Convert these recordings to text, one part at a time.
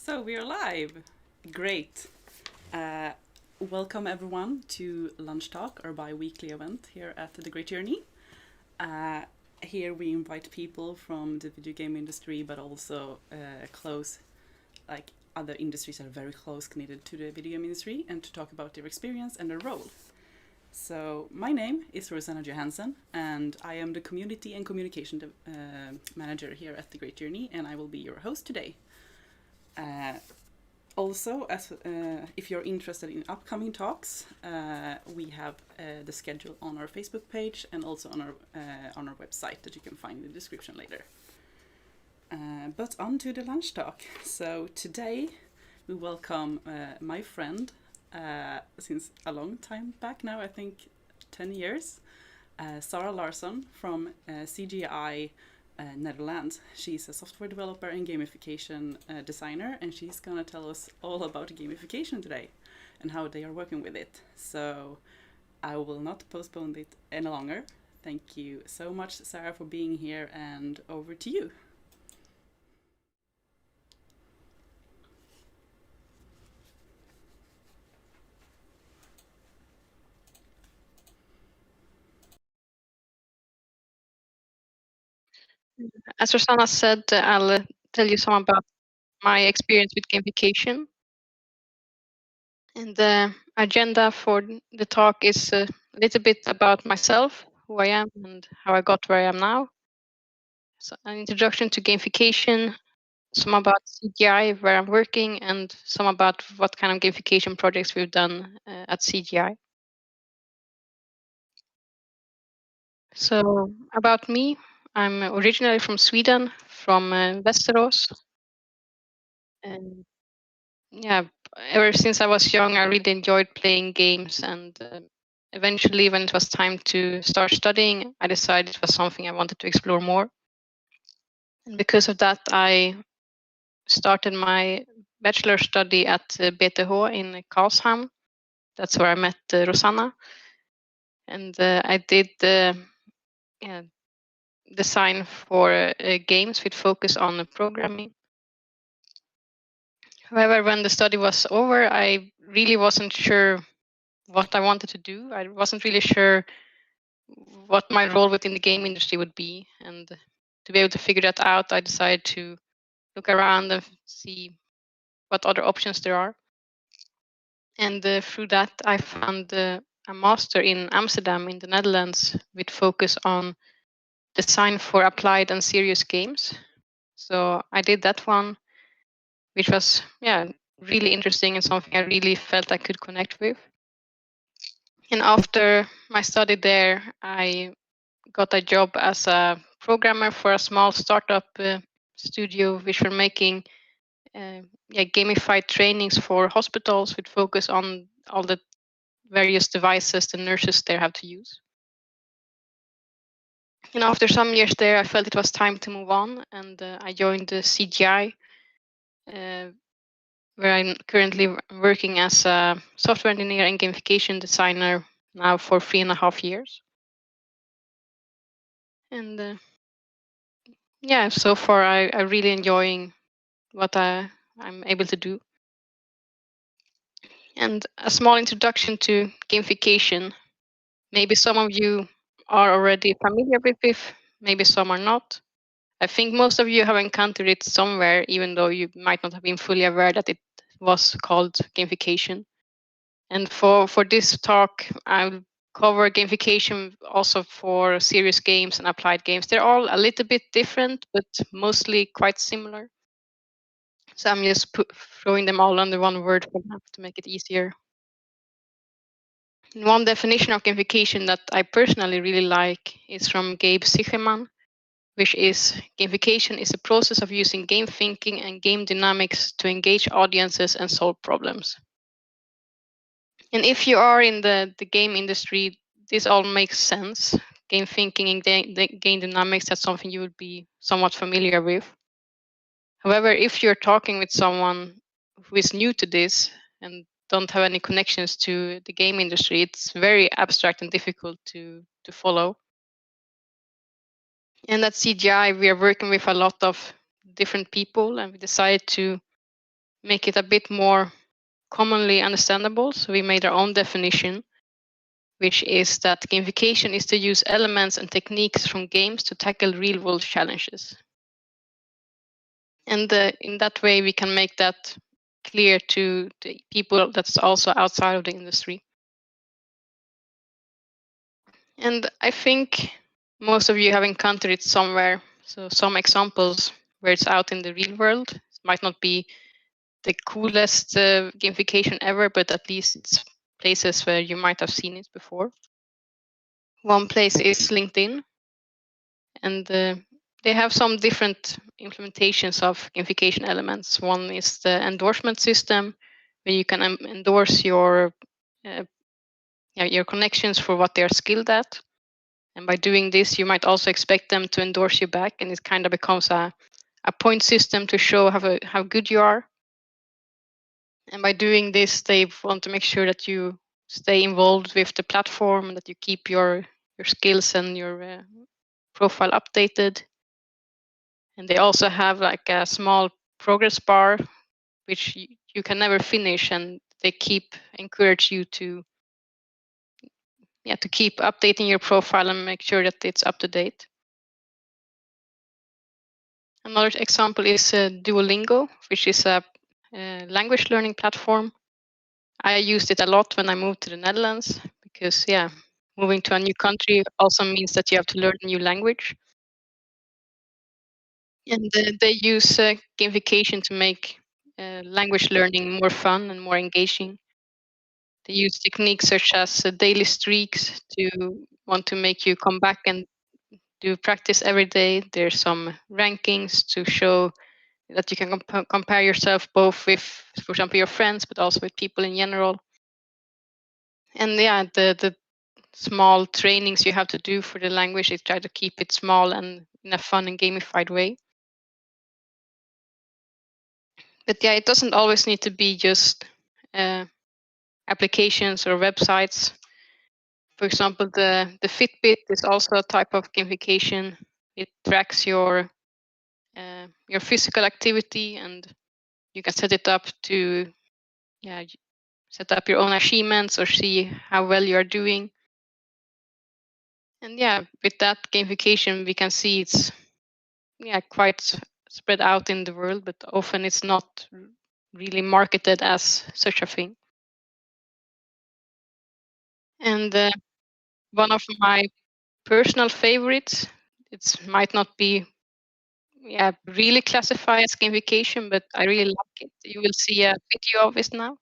So we are live. Great. Uh, Welcome everyone to Lunch Talk, our bi-weekly event here at The Great Journey. Uh, Here we invite people from the video game industry, but also close, like other industries that are very close connected to the video game industry, and to talk about their experience and their role. So my name is Rosanna Johansson, and I am the Community and Communication Manager here at The Great Journey, and I will be your host today. Also, if you're interested in upcoming talks, we have the schedule on our Facebook page and also on our website that you can find in the description later. But on to the lunch talk. So today we welcome my friend since a long time back now, I think 10 years, Sara Larsson from CGI Netherlands. She's a software developer and gamification designer, and she's gonna tell us all about gamification today and how they are working with it. So I will not postpone it any longer. Thank you so much, Sara, for being here, and over to you. As Rosanna said, I'll tell you some about my experience with gamification. And the agenda for the talk is a little bit about myself, who I am, and how I got where I am now. So an introduction to gamification, some about CGI, where I'm working, and some about what kind of gamification projects we've done at CGI. So about me, I'm originally from Sweden, from Västerås. And yeah, ever since I was young, I really enjoyed playing games, and eventually, when it was time to start studying, I decided it was something I wanted to explore more. And because of that, I started my bachelor study at BTH in Karlshamn. That's where I met Rosanna, and I did yeah, design for games with focus on programming. However, when the study was over, I really wasn't sure what I wanted to do. I wasn't really sure what my role within the game industry would be. And to be able to figure that out, I decided to look around and see what other options there are. And through that, I found a master in Amsterdam in the Netherlands with focus on design for applied and serious games. So I did that one, which was really interesting and something I really felt I could connect with. And after my study there, I got a job as a programmer for a small startup studio, which were making gamified trainings for hospitals with focus on all the various devices the nurses there have to use. And after some years there, I felt it was time to move on, and I joined the CGI, where I'm currently working as a software engineer and gamification designer now for 3.5 years. And so far I really enjoying what I'm able to do. And a small introduction to gamification. Maybe some of you are already familiar with it, maybe some are not. I think most of you have encountered it somewhere, even though you might not have been fully aware that it was called gamification. And for this talk, I'll cover gamification also for serious games and applied games. They're all a little bit different, but mostly quite similar. So I'm just throwing them all under one word for now to make it easier. And one definition of gamification that I personally really like is from Gabe Sicherman, which is gamification is a process of using game thinking and game dynamics to engage audiences and solve problems. And if you are in the game industry, this all makes sense. Game thinking and game dynamics, that's something you would be somewhat familiar with. However, if you're talking with someone who is new to this and don't have any connections to the game industry, it's very abstract and difficult to follow. And at CGI, we are working with a lot of different people, and we decided to make it a bit more commonly understandable. So we made our own definition, which is that gamification is to use elements and techniques from games to tackle real world challenges. And in that way, we can make that clear to the people that's also outside of the industry. And I think most of you have encountered it somewhere. So some examples where it's out in the real world. It might not be the coolest gamification ever, but at least it's places where you might have seen it before. One place is LinkedIn, and they have some different implementations of gamification elements. One is the endorsement system, where you can endorse uh, your connections for what they are skilled at. And by doing this, you might also expect them to endorse you back, and it kind of becomes a point system to show how good you are. And by doing this, they want to make sure that you stay involved with the platform and that you keep your skills and your profile updated. And they also have like a small progress bar, which you can never finish, and they keep encourage you to keep updating your profile and make sure that it's up to date. Another example is Duolingo, which is a language learning platform. I used it a lot when I moved to the Netherlands because, moving to a new country also means that you have to learn a new language. And they use gamification to make language learning more fun and more engaging. They use techniques such as daily streaks to want to make you come back and do practice every day. There's some rankings to show that you can compare yourself both with, for example, your friends, but also with people in general. And the small trainings you have to do for the language, they try to keep it small and in a fun and gamified way. But it doesn't always need to be just applications or websites. For example, the Fitbit is also a type of gamification. It tracks your physical activity, and you can set it up to set up your own achievements or see how well you are doing. And with that gamification, we can see it's quite spread out in the world, but often it's not really marketed as such a thing. And one of my personal favorites, it might not be really classified as gamification, but I really like it. You will see a video of it now.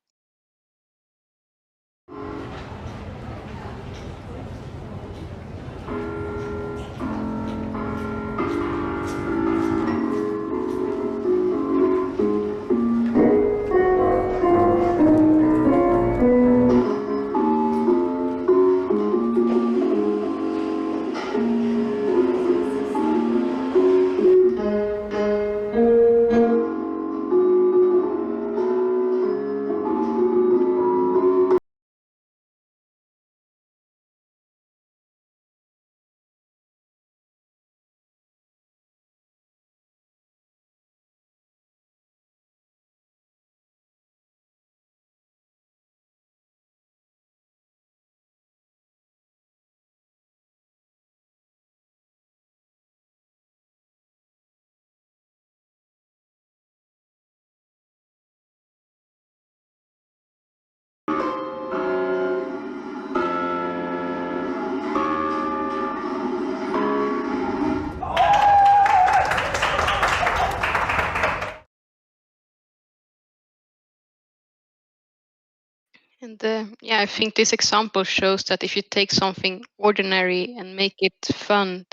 And I think this example shows that if you take something ordinary and make it fun,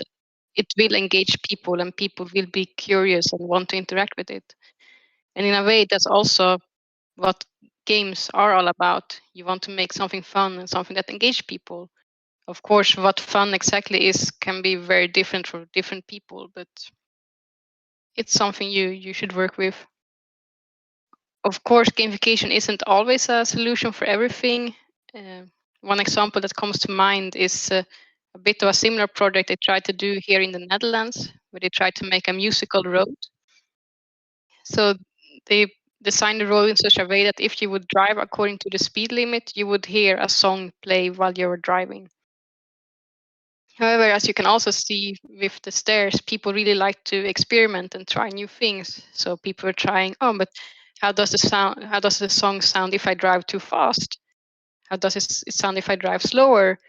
it will engage people and people will be curious and want to interact with it. And in a way, that's also what games are all about. You want to make something fun and something that engage people. Of course, what fun exactly is can be very different for different people, but it's something you should work with. Of course, gamification isn't always a solution for everything. Uh, One example that comes to mind is a bit of a similar project they tried to do here in the Netherlands, where they tried to make a musical road. So they design the road in such a way that if you would drive according to the speed limit, you would hear a song play while you were driving. However, as you can also see with the stairs, people really like to experiment and try new things. So people are trying, oh, but how does the song sound if I drive too fast? How does it sound if I drive slower?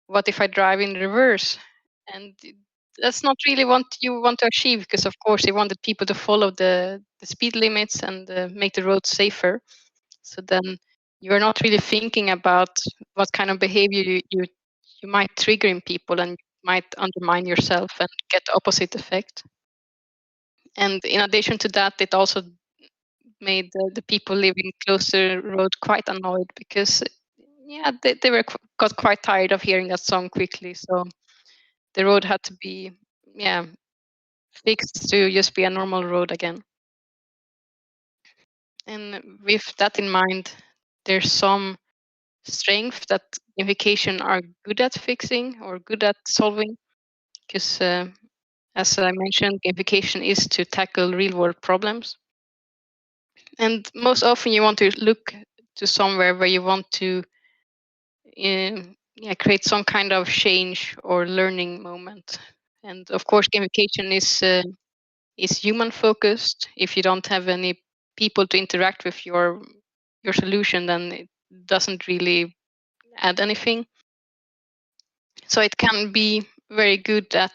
What if I drive in reverse? And that's not really what you want to achieve, because of course you wanted people to follow the speed limits and make the roads safer. So then you're not really thinking about what kind of behavior you might trigger in people, and might undermine yourself and get the opposite effect. And in addition to that, it also made the people living close to the road quite annoyed, because yeah, they got quite tired of hearing that song quickly. So the road had to be, yeah, fixed to just be a normal road again. And with that in mind, there's some strength that gamification are good at fixing or good at solving, because as I mentioned, gamification is to tackle real world problems. And most often you want to look to somewhere where you want to yeah, create some kind of change or learning moment. And of course, gamification is human focused. If you don't have any people to interact with your solution, then it doesn't really add anything. So it can be very good at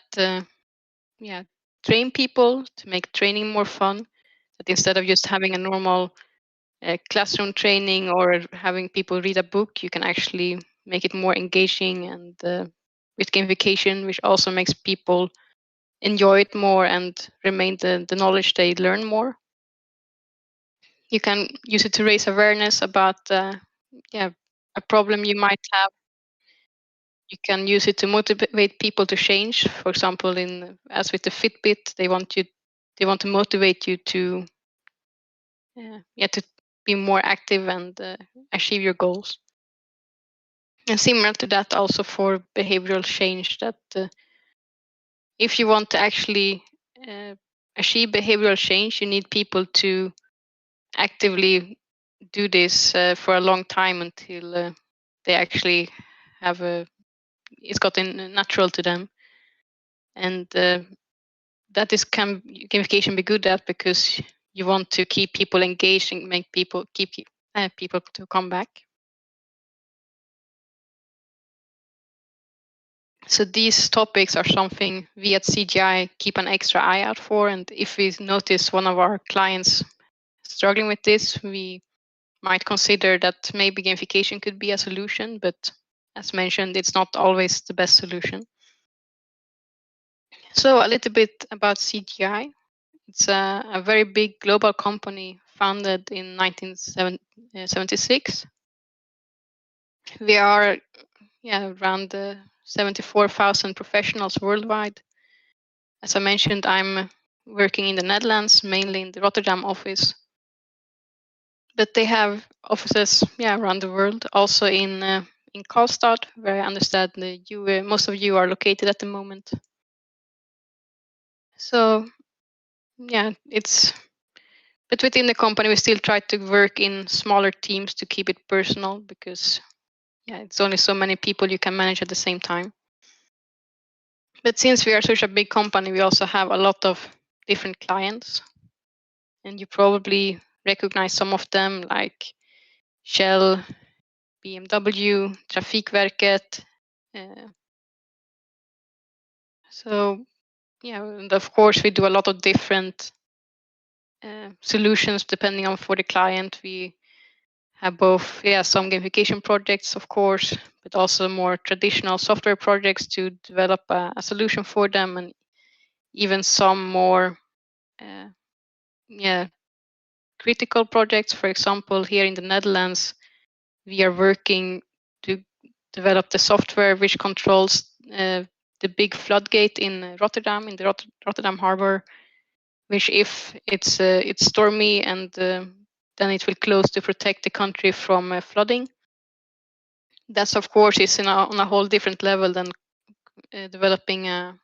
yeah, train people to make training more fun. That instead of just having a normal classroom training or having people read a book, you can actually make it more engaging, and with gamification, which also makes people enjoy it more and remain the knowledge they learn more. You can use it to raise awareness about yeah, a problem you might have. You can use it to motivate people to change. For example, in as with the Fitbit, they want to motivate you to yeah, to be more active and achieve your goals. And similar to that, also for behavioral change, that if you want to actually uh, achieve behavioral change, you need people to actively do this for a long time until they actually have it's gotten natural to them. And that is can gamification be good at, because you want to keep people engaged and make people keep people to come back. So these topics are something we at CGI keep an extra eye out for, and if we notice one of our clients struggling with this, we might consider that maybe gamification could be a solution, but as mentioned, it's not always the best solution. So a little bit about CGI. It's a very big global company founded in 1976. We are around 74,000 professionals worldwide. As I mentioned, I'm working in the Netherlands, mainly in the Rotterdam office. But they have offices around the world, also in Karlstad, where I understand most of you are located at the moment. So but within the company we still try to work in smaller teams to keep it personal, because it's only so many people you can manage at the same time. But since we are such a big company, we also have a lot of different clients, and you probably recognize some of them, like Shell, BMW, Trafikverket. Uh, so and of course we do a lot of different solutions depending on for the client. We have both some gamification projects, of course, but also more traditional software projects to develop a solution for them, and even some more critical projects. For example, here in the Netherlands, we are working to develop the software which controls the big floodgate in Rotterdam, in the Rotterdam harbor, which if it's stormy, and then it will close to protect the country from flooding. That's of course is on a whole different level than developing a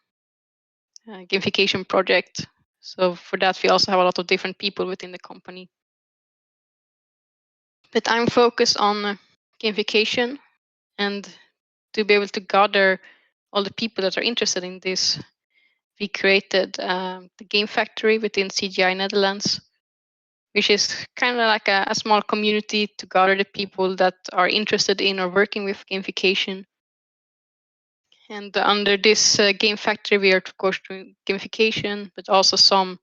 gamification project. So for that, we also have a lot of different people within the company. But I'm focused on gamification, and to be able to gather all the people that are interested in this, we created the Game Factory within CGI Netherlands, which is kind of like a small community to gather the people that are interested in or working with gamification. And under this Game Factory, we are of course doing gamification, but also some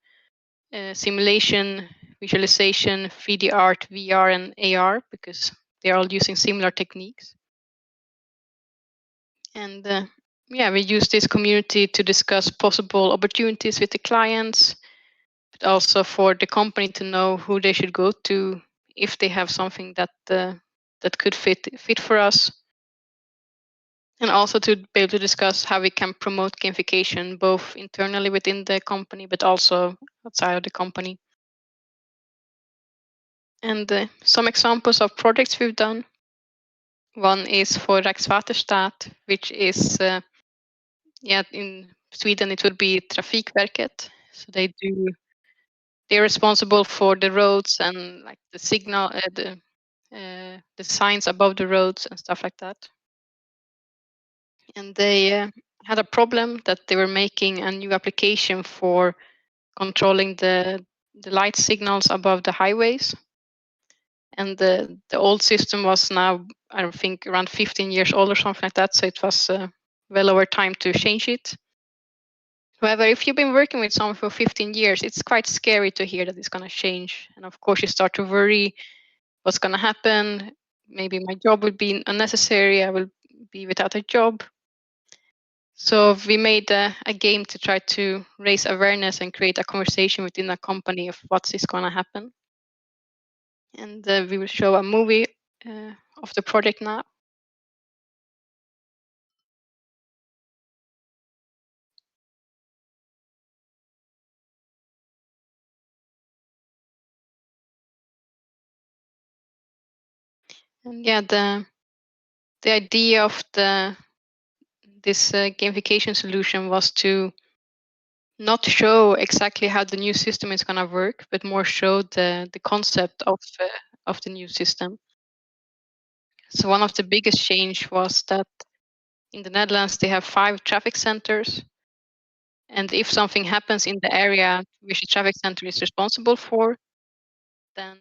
simulation, visualization, 3D art, VR, and AR, because they're all using similar techniques. And yeah, we use this community to discuss possible opportunities with the clients, but also for the company to know who they should go to if they have something that that could fit for us, and also to be able to discuss how we can promote gamification both internally within the company, but also outside of the company. And some examples of projects we've done. One is for Rijkswaterstaat, which is yeah, in Sweden it would be Trafikverket. So they're responsible for the roads and like the signal, the signs above the roads and stuff like that. And they had a problem that they were making a new application for controlling the light signals above the highways. And the old system was now, I don't think, around 15 years old or something like that. So it was well over time to change it. However, if you've been working with someone for 15 years, it's quite scary to hear that it's going to change. And of course, you start to worry what's going to happen. Maybe my job will be unnecessary. I will be without a job. So we made a game to try to raise awareness and create a conversation within a company of what's going to happen. And we will show a movie of the project now. And yeah, the idea of this gamification solution was to not show exactly how the new system is going to work, but more show the concept of the new system. So one of the biggest change was that in the Netherlands they have 5 traffic centers, and if something happens in the area which the traffic center is responsible for, then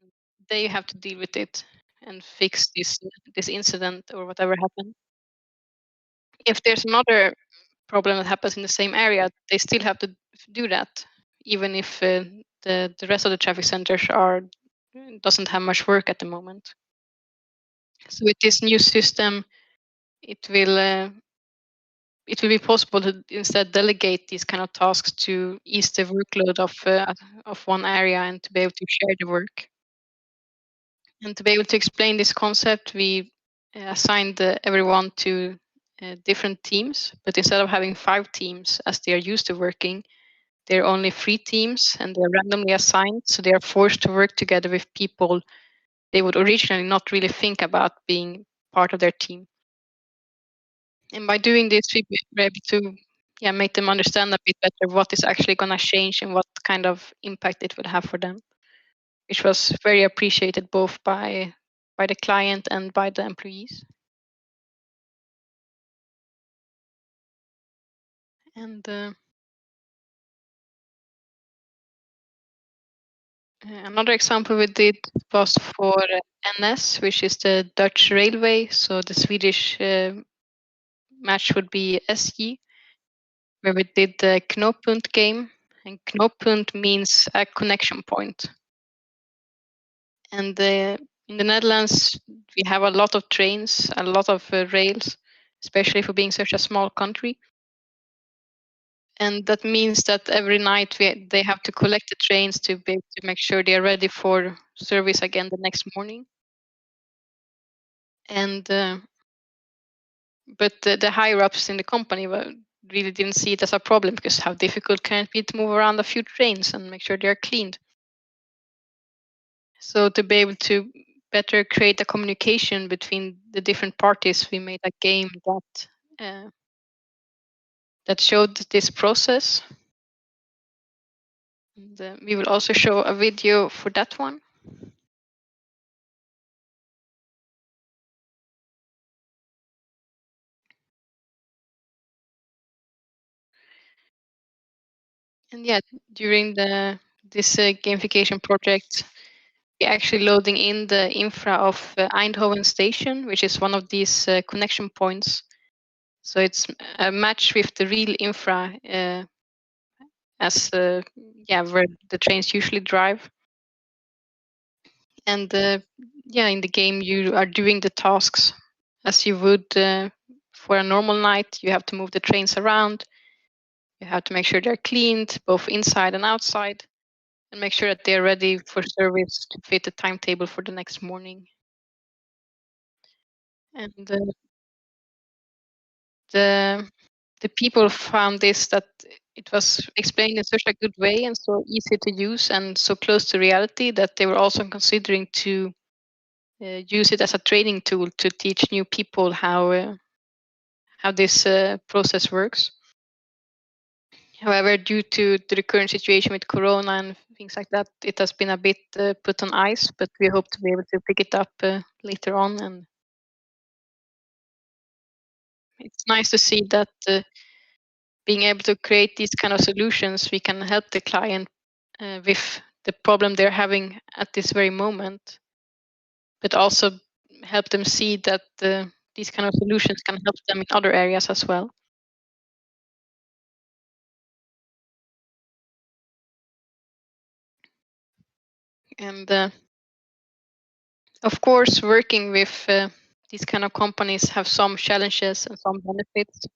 they have to deal with it and fix this incident or whatever happened. If there's another problem that happens in the same area, they still have to do that, even if the rest of the traffic centers are doesn't have much work at the moment. So with this new system, it will uh, it will be possible to instead delegate these kind of tasks to ease the workload of one area and to be able to share the work. And to be able to explain this concept, we assigned everyone to different teams, but instead of having 5 teams as they are used to working, there are only 3 teams and they're randomly assigned. So they are forced to work together with people they would originally not really think about being part of their team. And by doing this, we were able to make them understand a bit better what is actually going to change and what kind of impact it would have for them, which was very appreciated both by the client and by the employees. And another example we did was for NS, which is the Dutch railway. So the Swedish match would be SJ, where we did the Knooppunt game. And Knooppunt means a connection point. And in the Netherlands, we have a lot of trains, a lot of rails, especially for being such a small country. And that means that every night they have to collect the trains to be able to make sure they are ready for service again the next morning. And but the higher ups in the company really didn't see it as a problem, because how difficult can it be to move around a few trains and make sure they are cleaned? So to be able to better create a communication between the different parties, we made a game that showed this process. And we will also show a video for that one. And yeah, during this gamification project, we're actually loading in the infra of Eindhoven station, which is one of these connection points. So it's a match with the real infra as yeah, where the trains usually drive. And yeah, in the game you are doing the tasks as you would for a normal night. You have to move the trains around. You have to make sure they're cleaned both inside and outside, and make sure that they're ready for service to fit the timetable for the next morning. And the the people found this, that it was explained in such a good way and so easy to use and so close to reality, that they were also considering to use it as a training tool to teach new people how this process works. However, due to the current situation with Corona and things like that, it has been a bit put on ice. But we hope to be able to pick it up later on. And it's nice to see that being able to create these kind of solutions, we can help the client with the problem they're having at this very moment, but also help them see that these kind of solutions can help them in other areas as well. And of course, working with these kind of companies have some challenges and some benefits.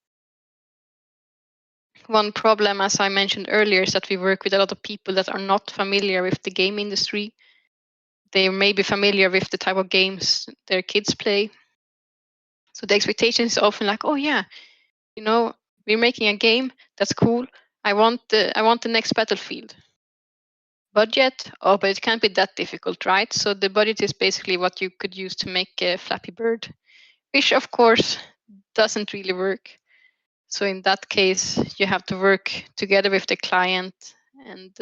One problem, as I mentioned earlier, is that we work with a lot of people that are not familiar with the game industry. They may be familiar with the type of games their kids play. So the expectation is often like, oh yeah, you know, we're making a game, that's cool. I want the next Battlefield. Budget? Oh, but it can't be that difficult, right? So the budget is basically what you could use to make a Flappy Bird, which of course doesn't really work. So in that case, you have to work together with the client and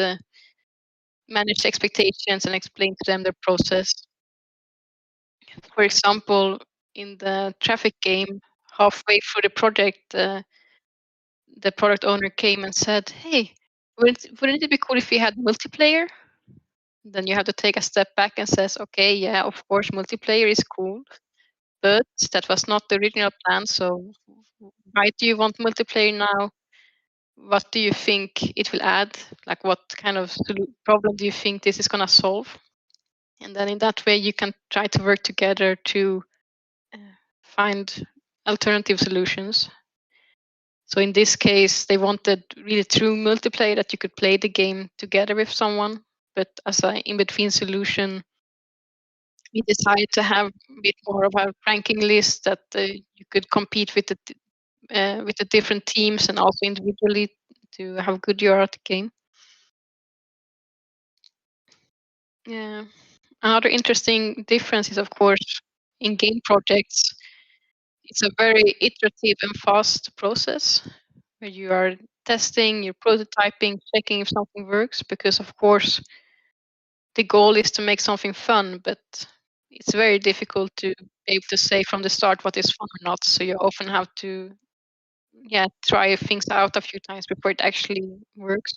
manage expectations and explain to them the process. For example, in the traffic game, halfway through the project, the product owner came and said, "Hey, wouldn't it be cool if we had multiplayer?" Then you have to take a step back and says, "Okay, yeah, of course, multiplayer is cool, but that was not the original plan. So why do you want multiplayer now? What do you think it will add? Like, what kind of problem do you think this is going to solve?" And then in that way, you can try to work together to uh, find alternative solutions. So in this case, they wanted really true multiplayer, that you could play the game together with someone. But as an in-between solution, we decided to have a bit more of a ranking list, that you could compete with the different teams and also individually, to have good UR at the game. Yeah. Another interesting difference is, of course, in game projects, it's a very iterative and fast process where you are testing, you're prototyping, checking if something works, because, of course, the goal is to make something fun, but it's very difficult to be able to say from the start what is fun or not. So you often have to, yeah, try things out a few times before it actually works.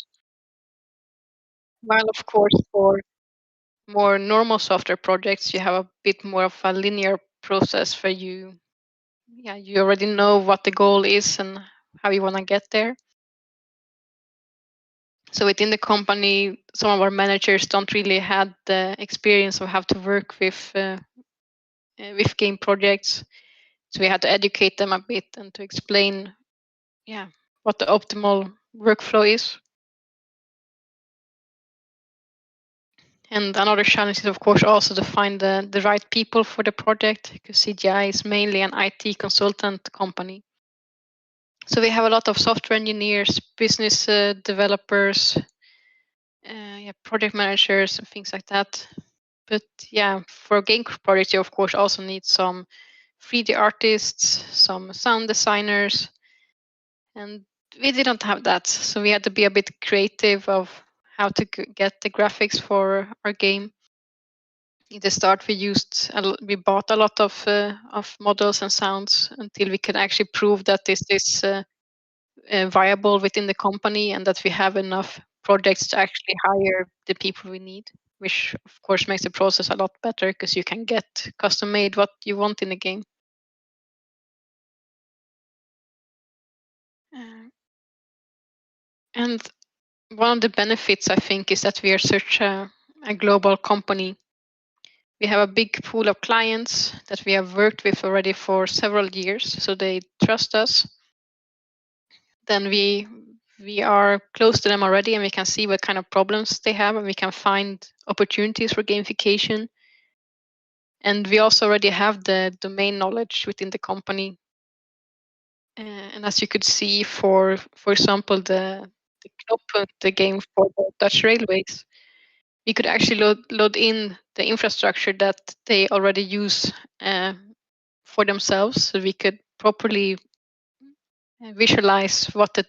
While, of course, for more normal software projects, you have a bit more of a linear process where you already know what the goal is and how you want to get there. So within the company, some of our managers don't really had the experience of how to work with game projects. So we had to educate them a bit and to explain, yeah, what the optimal workflow is. And another challenge is, of course, also to find the right people for the project, because CGI is mainly an IT consultant company. So we have a lot of software engineers, business developers, yeah, project managers, and things like that. But yeah, for a game project, you of course also need some 3D artists, some sound designers, and we didn't have that. So we had to be a bit creative of how to get the graphics for our game. In the start, we bought a lot of models and sounds until we could actually prove that this is viable within the company, and that we have enough projects to actually hire the people we need, which of course makes the process a lot better because you can get custom made what you want in the game. And one of the benefits, I think, is that we are such a global company. We have a big pool of clients that we have worked with already for several years, so they trust us. Then we are close to them already, and we can see what kind of problems they have, and we can find opportunities for gamification. And we also already have the domain knowledge within the company. And as you could see, for example, the Knop, the game for the Dutch railways, we could actually load in the infrastructure that they already use for themselves, so we could properly visualize what the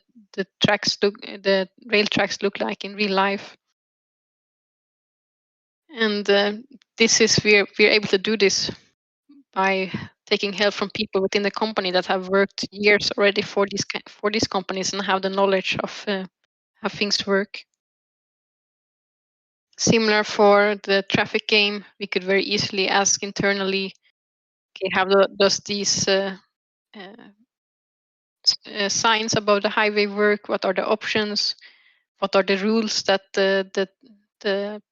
rail tracks look like in real life. And this is we're able to do this by taking help from people within the company that have worked years already for these companies and have the knowledge of how things work. Similar for the traffic game, we could very easily ask internally, okay, how does these signs about the highway work? What are the options? What are the rules that the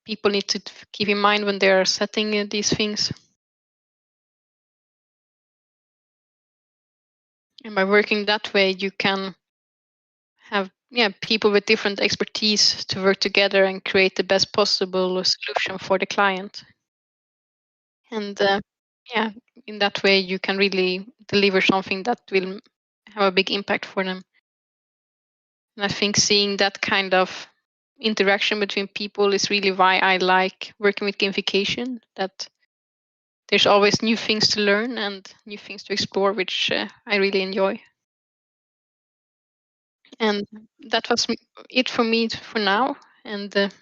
people need to keep in mind when they are setting these things? And by working that way, you can have people with different expertise to work together and create the best possible solution for the client. And in that way, you can really deliver something that will have a big impact for them. And I think seeing that kind of interaction between people is really why I like working with gamification. That there's always new things to learn and new things to explore, which I really enjoy. And that was it for me for now. And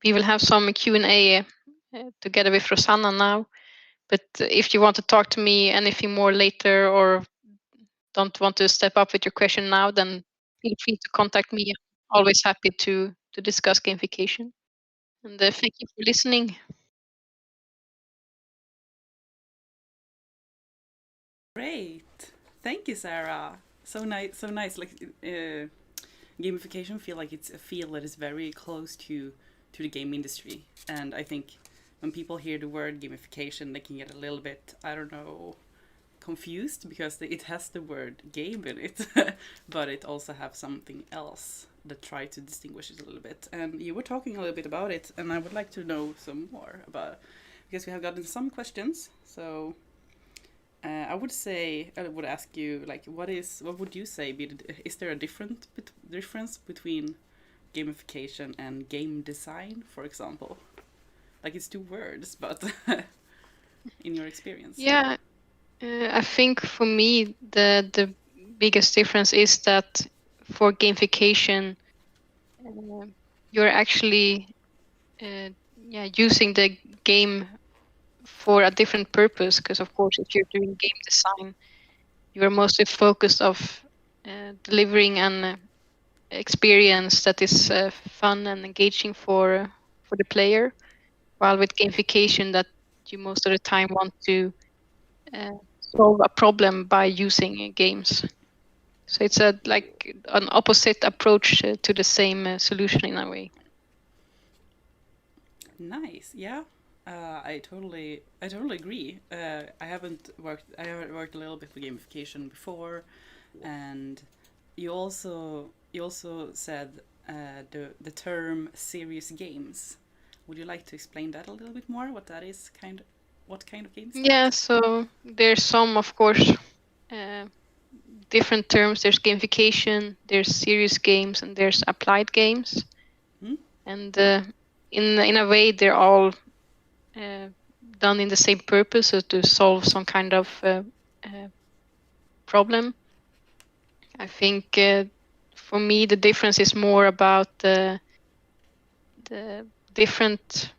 we will have some Q&A together with Rosanna now. But if you want to talk to me anything more later or don't want to step up with your question now, then feel free to contact me. Always happy to discuss gamification. And thank you for listening. Great. Thank you, Sarah. So nice. So nice. Like gamification feel like it's a field that is very close to the game industry, and I think when people hear the word gamification, they can get a little bit, I don't know, confused because it has the word game in it, but it also have something else that try to distinguish it a little bit. And you were talking a little bit about it, and I would like to know some more about it, because we have gotten some questions. So I would ask you, like, what would you say? Is there a difference between gamification and game design, for example? Like it's two words, but in your experience. Yeah, I think for me the biggest difference is that for gamification, you're actually using the game for a different purpose. Because of course, if you're doing game design, you are mostly focused of delivering an experience that is fun and engaging for the player. While with gamification, that you most of the time want to solve a problem by using games. So it's like an opposite approach to the same solution in a way. Nice, yeah. I totally agree. I haven't worked. I have worked a little bit with gamification before, and you also said the term serious games. Would you like to explain that a little bit more? What that is, what kind of games? Yeah, so there's some, of course, different terms. There's gamification, there's serious games, and there's applied games. Hmm? And in a way, they're all done in the same purpose, so to solve some kind of problem. I think for me, the difference is more about the different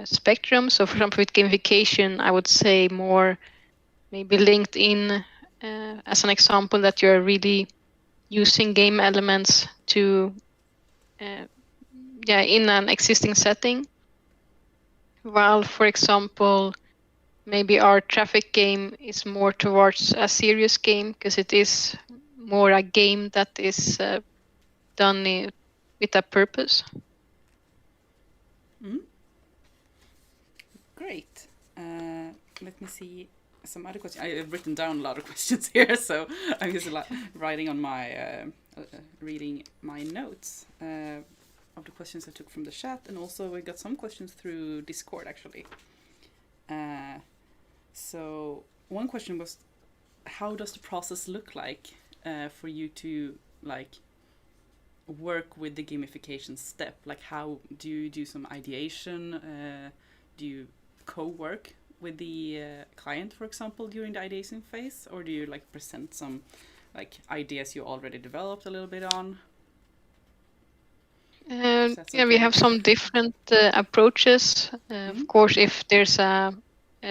spectrum. So, for example, with gamification, I would say more maybe linked in as an example that you're really using game elements to in an existing setting. While, for example, maybe our traffic game is more towards a serious game because it is more a game that is done with a purpose. Great. Let me see some other questions. I have written down a lot of questions here, so I'm just writing on my reading my notes of the questions I took from the chat, and also we got some questions through Discord actually. So one question was, how does the process look like for you to work with the gamification step? Like, how do you do some ideation? Do you co-work with the client, for example, during the ideation phase, or do you present some ideas you already developed a little bit on? We have some different approaches. Of course, if there's a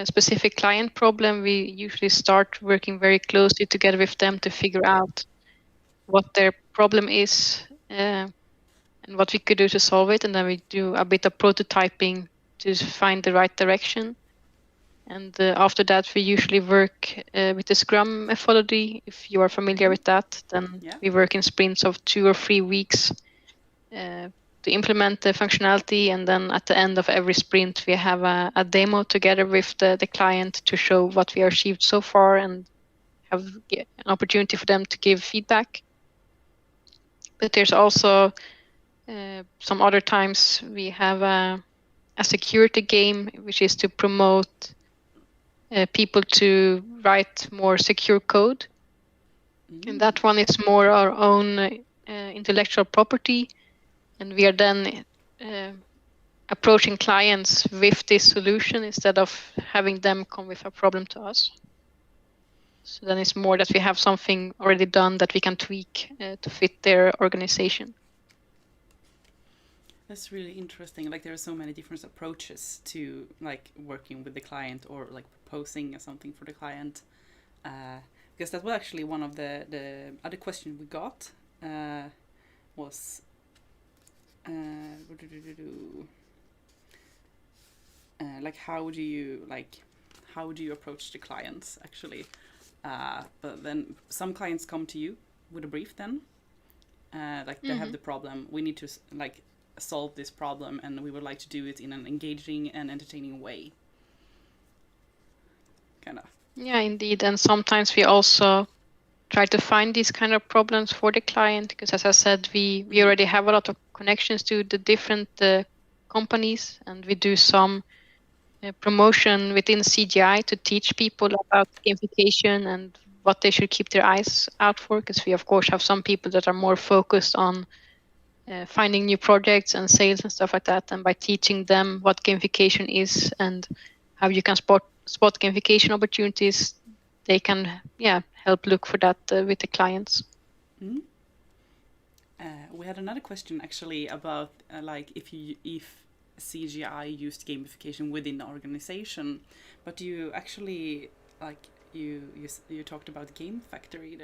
specific client problem, we usually start working very closely together with them to figure out what their problem is and what we could do to solve it. And then we do a bit of prototyping to find the right direction. And after that, we usually work with the Scrum methodology. If you are familiar with that, then we work in sprints of 2 or 3 weeks to implement the functionality. And then at the end of every sprint, we have a demo together with the client to show what we achieved so far and have an opportunity for them to give feedback. But there's also some other times we have a security game, which is to promote people to write more secure code. And that one is more our own intellectual property. And we are then approaching clients with this solution instead of having them come with a problem to us. So then it's more that we have something already done that we can tweak to fit their organization. That's really interesting. There are so many different approaches to working with the client or proposing something for the client. Because that was actually one of the other questions we got was how do you approach the clients actually? But then some clients come to you with a brief then. They have the problem. We need to solve this problem, and we would like to do it in an engaging and entertaining way. Kind of. Yeah, indeed. And sometimes we also try to find these kind of problems for the client, because as I said, we already have a lot of connections to the different companies, and we do some promotion within CGI to teach people about gamification and what they should keep their eyes out for, because we of course have some people that are more focused on finding new projects and sales and stuff like that. And by teaching them what gamification is and how you can spot gamification opportunities, they can help look for that with the clients. Mm-hmm. We had another question actually about if CGI used gamification within the organization, but you actually you talked about Game Factory.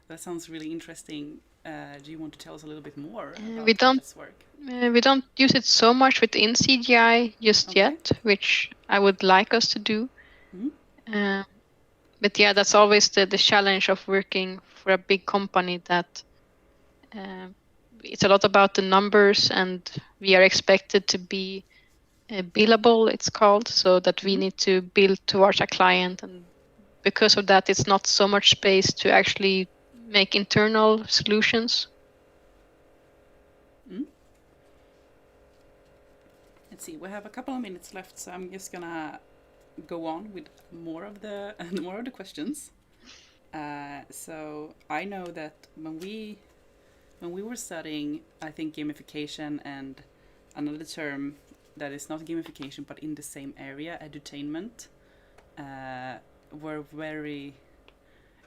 That sounds really interesting. Do you want to tell us a little bit more about how this work? We don't use it so much within CGI just yet, which I would like us to do. Mm-hmm. But that's always the challenge of working for a big company, that it's a lot about the numbers, and we are expected to be billable, it's called, so that we need to bill towards a client. And because of that, it's not so much space to actually make internal solutions. Let's see, we have a couple of minutes left, so I'm just gonna go on with more of the questions. So I know that when we were studying, I think gamification and another term that is not gamification but in the same area, edutainment, were very.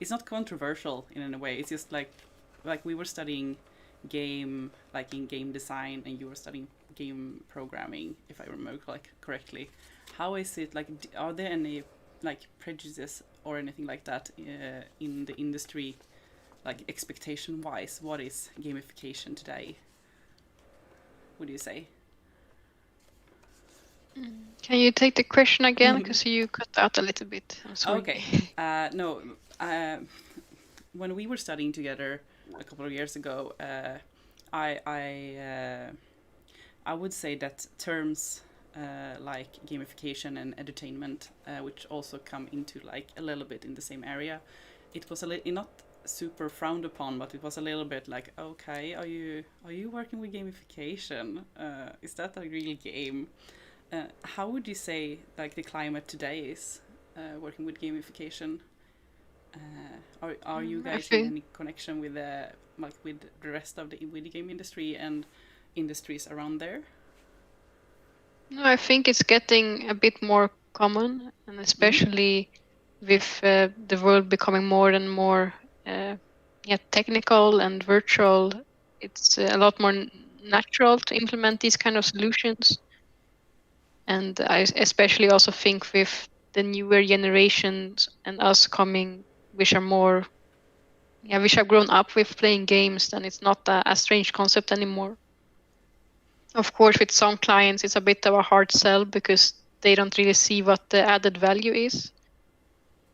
It's not controversial in any way. It's just like we were studying game, in game design, and you were studying game programming, if I remember correctly. How is it are there any prejudices or anything like that in the industry like expectation wise, what is gamification today? Would you say? Can you take the question again? Because you cut out a little bit. I'm sorry. Okay. No. When we were studying together a couple of years ago, I would say that terms like gamification and edutainment, which also come into like a little bit in the same area, it was not super frowned upon, but it was a little bit like, okay, are you working with gamification? Is that a real game? How would you say like the climate today is working with gamification? Are you guys in any connection with with the rest of the video game industry and industries around there? No, I think it's getting a bit more common, and especially with the world becoming more and more technical and virtual, it's a lot more natural to implement these kind of solutions. And I especially also think with the newer generations and us coming, which are more, which have grown up with playing games, then it's not a strange concept anymore. Of course, with some clients, it's a bit of a hard sell because they don't really see what the added value is.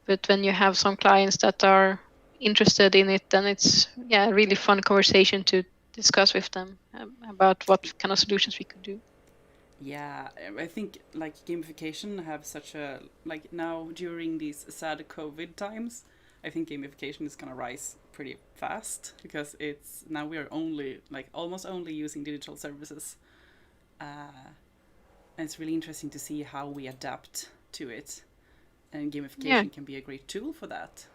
But when you have some clients that are interested in it, then it's a really fun conversation to discuss with them about what kind of solutions we could do. Yeah, I think like gamification have such a like now during these sad COVID times, I think gamification is gonna rise pretty fast because it's now we are only like almost only using digital services, and it's really interesting to see how we adapt to it, and gamification can be a great tool for that.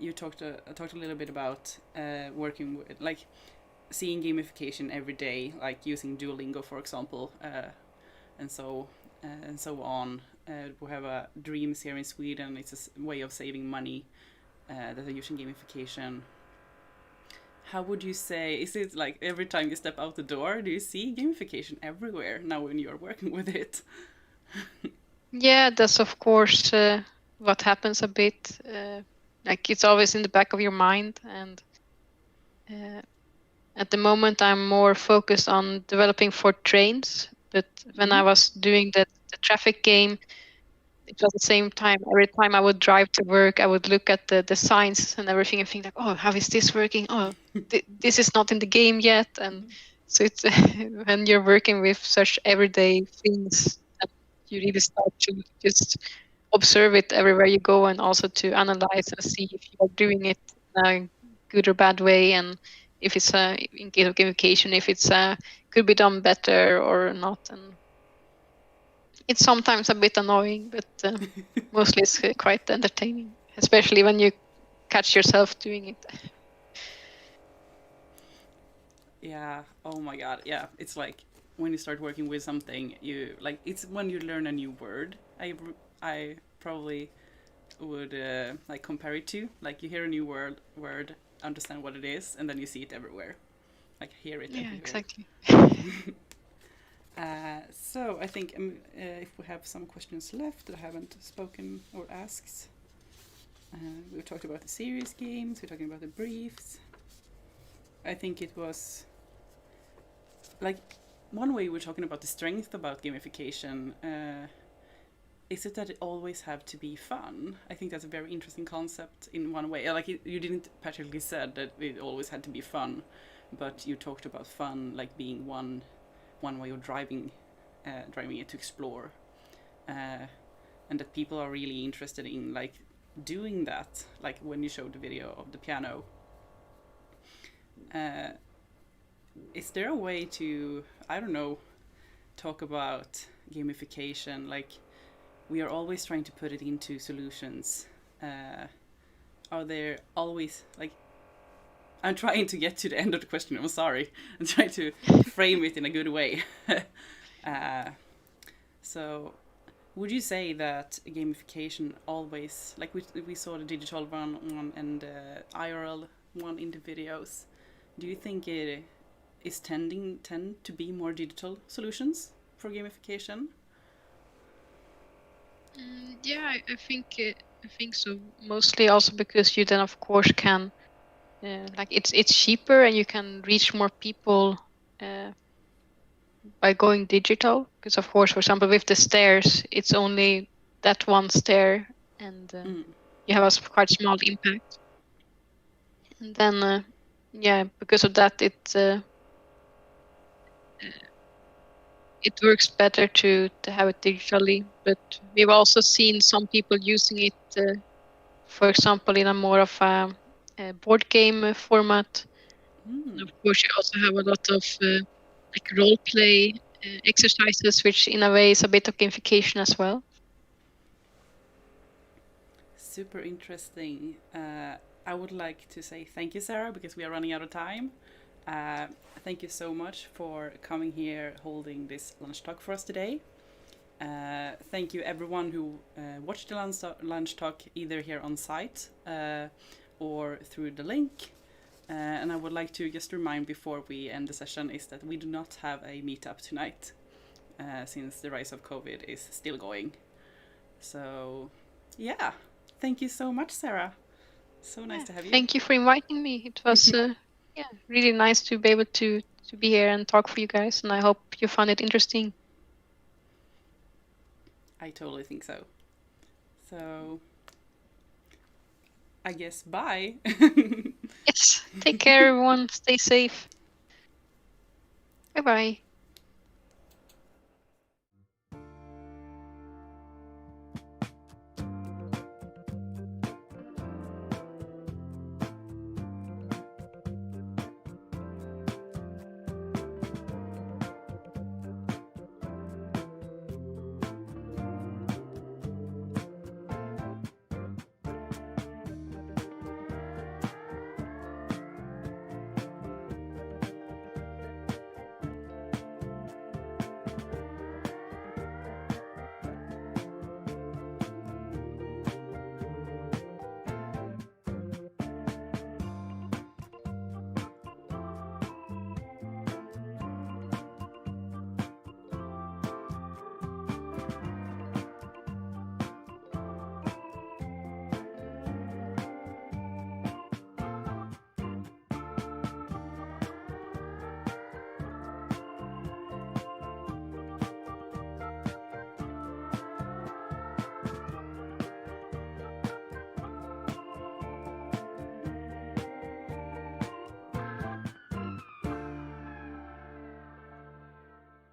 You talked a little bit about working with like seeing gamification every day, like using Duolingo, for example, and so on. We have a Dreams here in Sweden. It's a way of saving money that are using gamification. How would you say, is it like every time you step out the door, do you see gamification everywhere now when you're working with it? Yeah, that's of course what happens a bit. Like it's always in the back of your mind, and at the moment I'm more focused on developing for trains. But when I was doing the traffic game, it was the same time. Every time I would drive to work, I would look at the signs and everything and think like, oh, how is this working? Oh, this is not in the game yet. And so it's when you're working with such everyday things that you really start to just observe it everywhere you go, and also to analyze and see if you are doing it in a good or bad way, and if it's in case of gamification, if it's could be done better or not. And it's sometimes a bit annoying, but mostly it's quite entertaining, especially when you catch yourself doing it. Yeah. Oh my God. Yeah. It's like when you start working with something, you like it's when you learn a new word. I probably would like compare it to like you hear a new word, understand what it is, and then you see it everywhere. Like hear it everywhere. Exactly. So I think if we have some questions left that I haven't spoken or asked, we talked about the serious games, we're talking about the briefs. I think it was like one way we're talking about the strength about gamification. Is it that it always have to be fun? I think that's a very interesting concept in one way. Like you didn't particularly said that it always had to be fun, but you talked about fun like being one way of driving it to explore, and that people are really interested in like doing that. Like when you showed the video of the piano, is there a way to, I don't know, talk about gamification? Like we are always trying to put it into solutions. Are there always like, I'm trying to get to the end of the question. I'm sorry. I'm trying to frame it in a good way. So, would you say that gamification always, like we saw the digital one and IRL one in the videos, do you think it is tend to be more digital solutions for gamification? Yeah, I think so. Mostly also because you then, of course, can like it's cheaper and you can reach more people by going digital. Because of course, for example, with the stairs, it's only that one stair, and you have a quite small impact. And then, yeah, because of that, it works better to have it digitally. But we've also seen some people using it, for example, in a more of a board game format. And of course, you also have a lot of like role play exercises, which in a way is a bit of gamification as well. Super interesting. I would like to say thank you, Sara, because we are running out of time. Thank you so much for coming here, holding this lunch talk for us today. Thank you everyone who watched the lunch talk either here on site or through the link. And I would like to just remind before we end the session is that we do not have a meetup tonight since the rise of COVID is still going. So, yeah. Thank you so much, Sara. So nice to have you. Thank you for inviting me. It was really nice to be able to be here and talk for you guys, and I hope you found it interesting. I totally think so. So, I guess bye. Yes, take care everyone. Stay safe. Bye bye.